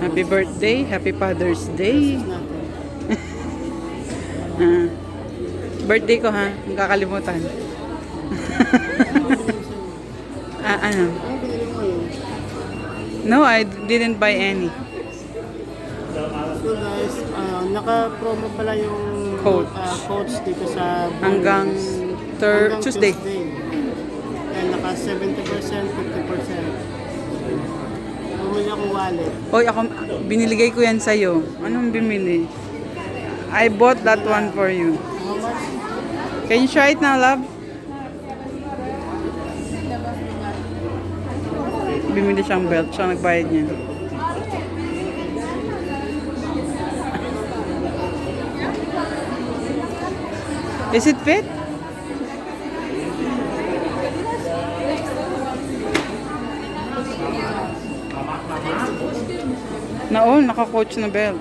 Happy birthday, happy Father's Day. Ah, birthday ko ha, hindi kakalimutan. Ano? No, I didn't buy any. So guys, naka-promo pala yung coach dito sa Hanggang Tuesday. And naka 70%, 50%. Bumili akong wallet. Hoy, biniligay ko yan sa'yo. Anong bimili? I bought that one for you. How much? Can you try it now, love? Bimili siyang belt. Siya nagbayad niya. Is it fit? Oo, naka-coach na belt.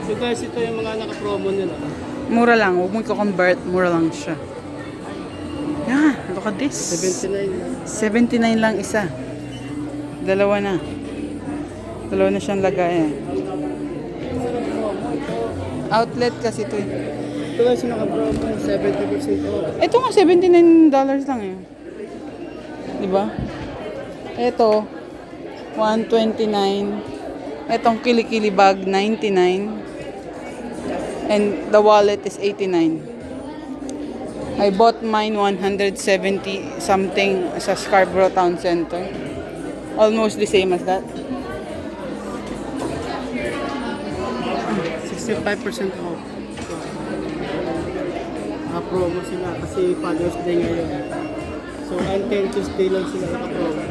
So guys, ito yung mga naka-promo nila. Mura lang. Huwag mo i-convert. Mura lang siya. Yeah, look at this. 79. 79 lang isa. Dalawa na. Dalawa na siyang lagayan. Outlet kasi ito eh. Ito guys yung naka-promo, 70% off. Ito nga, $79 lang eh. Diba? Ito, $129. Itong kilikili bag, $99. And the wallet is $89. I bought mine $170 something sa Scarborough Town Center. Almost the same as that. 65% off. Naka-promo sila kasi Father's Day ngayon. So until Tuesday lang sila naka-promo.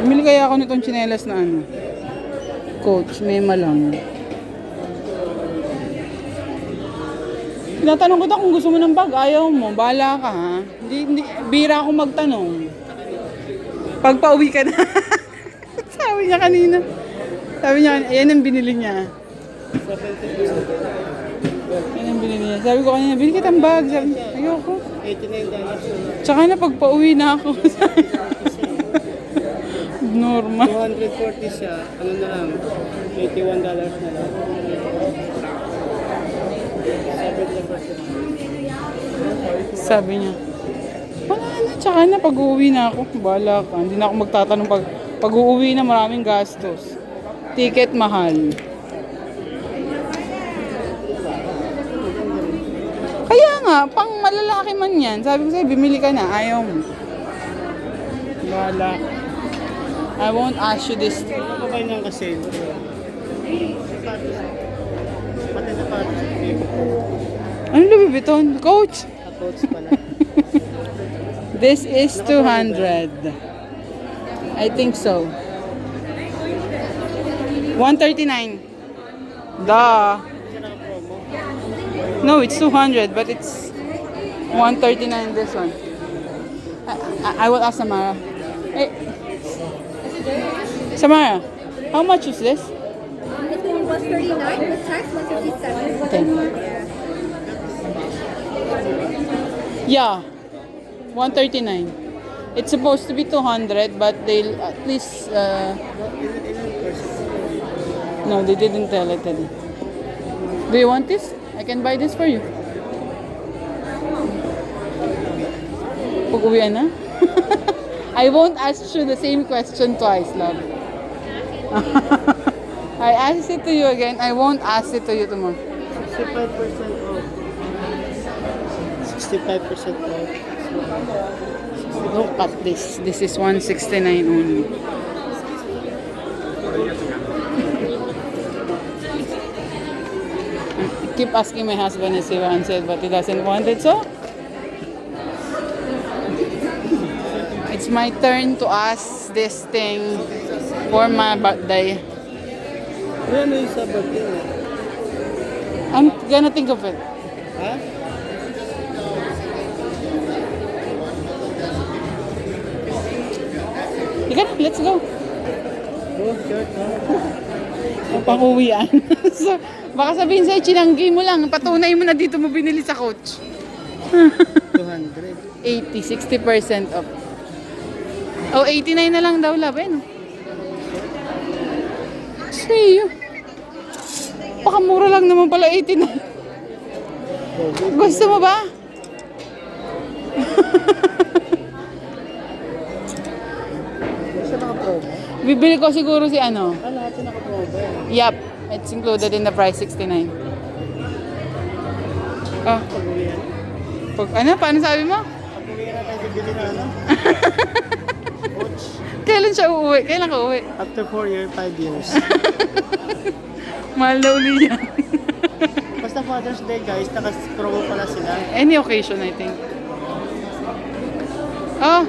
Bumili kaya ako nitong tsinelas na ano. Coach, mema lang. Tinatanong ko kung gusto mo ng bag, ayaw mo, bahala ka ha. Hindi, bira ako magtanong. Pag pauwi ka na. Sabi niya kanina. Ayan ang binili niya. Ayan ang binili niya. Sabi ko kanina, bili kitang bag. Sabi niya, ayoko. $89 Tsaka na pag pauwi na ako. Normal. 240 siya, ano na lang, $81 na lang. 70%. Sabi niya, wala na, tsaka na pag uuwi na ako. Bahala ka. Hindi na ako magtatanong pag uuwi na maraming gastos. Ticket mahal. Kaya nga, pang malalaki man yan. Sabi ko sa'yo, bimili ka na. Ayaw mo. Bahala ka. I won't ask you this. Ano ba yun kasi? Pati na pati sa baby. Ano Louis Vuitton? Coach? Coach pala. This is 200. I think so. 139. Duh. No, it's 200, but it's 139 this one. I will ask Samara. Hey, Samara, how much is this? It's going to 139 with tax, 157. Thank you. Yeah, 139. It's supposed to be 200, but they'll at least. No, they didn't tell it. Do you want this? I can buy this for you. Pag-uwian na? I won't ask you the same question twice, love. I asked it to you again. I won't ask it to you tomorrow. 65% off. 65% off. Look at this. This is 169 only. I keep asking my husband if he wants it, but he doesn't want it, so it's my turn to ask this thing for my birthday. Ano yung sa birthday mo? I'm gonna think of it. Ha? You can, let's go. Oh, shirt, no? Pang-uwian. So, baka sabihin sa'yo, chinanggi mo lang. Patunay mo na dito mo binili sa Coach. 200. 80, 60% off. Oh, 89 na lang daw, love. Ano? Sa'yo. Baka mura lang naman pala 89. Gusto mo ba? Siya naka-promo? Bibili ko siguro si ano. Lahat siya naka-promo. Yup. It's included in the price, 69. Ah, Pag-uwian. ano? Paano sabi mo? Pag-uwian na tayo bibili na ano? Coach. Kailan siya uuwi? Kailan ka uuwi? After 4 years, 5 years. Mahal na uli yan. Basta Father's Day guys, naka-promo pala sila. Any occasion, I think. Oh,